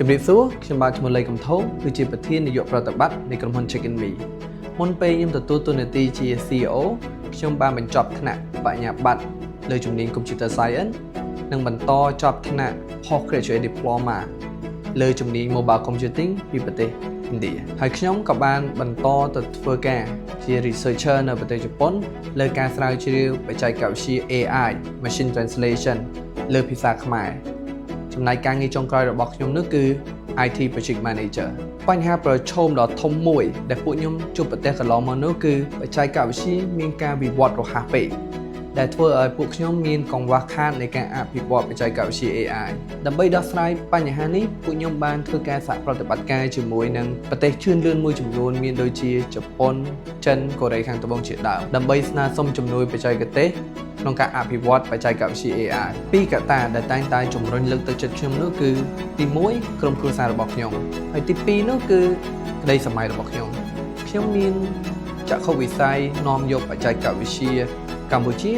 Chấm điệp số,ខ្ញុំបាទឈ្មោះ លេ កំថោង គឺជាប្រធាននាយកប្រតិបត្តិនៃក្រុមហ៊ុន Check In Me មុនពេលខ្ញុំទទួលតួនាទីជា CEO ខ្ញុំបានបញ្ចប់ថ្នាក់បញ្ញាបត្រលើជំនាញ Computer Science និងបន្តចប់ថ្នាក់ Postgraduate Diploma លើជំនាញ Mobile Computing ពីប្រទេសឥណ្ឌាហើយខ្ញុំក៏បានបន្តទៅធ្វើការជា Researcher នៅប្រទេសជប៉ុនលើការស្រាវជ្រាវបច្ចេកវិទ្យា AI Machine Translation លើភាសាខ្មែរចំណែកការងារចុងក្រោយរបស់ខ្ញុំនោះគឺ IT Project Manager បញ្ហាប្រឈមដ៏ធំមួយដែលពួកខ្ញុំជួបប្រទះកន្លងមកនោះគឺបច្ចេកវិទ្យាមានការវិវត្តរហ័សពេកដែលធ្វើឲ្យពួកខ្ញុំមានកង្វះខាតនៃការអភិវឌ្ឍបច្ចេកវិទ្យា AI ដើម្បីដោះស្រាយបញ្ហានេះពួកខ្ញុំបានធ្វើការសហប្រតិបត្តិការជាមួយនឹងប្រទេសជឿនលឿនមួយចំនួនមានដូចជាជប៉ុនចិនកូរ៉េខាងត្បូងជាដើមដើម្បីស្នើសុំជំនួយបច្ចេកទេសក្នុងការអភិវឌ្ឍបច្ចេកវិទ្យា AI ពីរកត្តាដែលតែងតែជំរុញលើកទឹកចិត្តខ្ញុំនោះគឺទី1ក្រុមគ្រួសាររបស់ខ្ញុំហើយទី2នោះគឺក្តីសម័យរបស់ខ្ញុំមានចក្ខុវិស័យនាំយកបច្ចេកវិទ្យាកម្ពុជា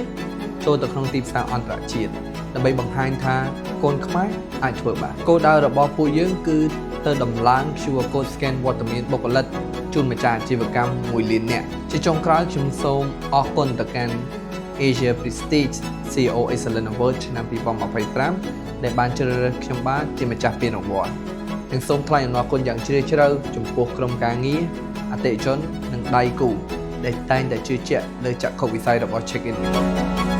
ចូលទៅក្នុងទីផ្សារអន្តរជាតិដើម្បីបង្ហាញថាកូនខ្មែរអាចធ្វើបានគោលដៅរបស់ពួកយើងគឺទៅដំឡើង QR code scan វត្តមានបុគ្គលិកជូនម្ចាស់អាជីវកម្ម1លាននាក់ជាចុងក្រោយខ្ញុំសូមអរគុណទៅកាន់ Asia Prestige CEO Excellence Award ឆ្នាំ2025ដែលបានជ្រើសរើសខ្ញុំបាទជាម្ចាស់ពានរង្វាន់និងសូមថ្លែងអំណរគុណយ៉ាងជ្រាលជ្រៅចំពោះក្រុមការងារអតិថិជននិងដៃគូដែលតែងតែជឿជាក់លើចក្ខុវិស័យរបស់ Check In Me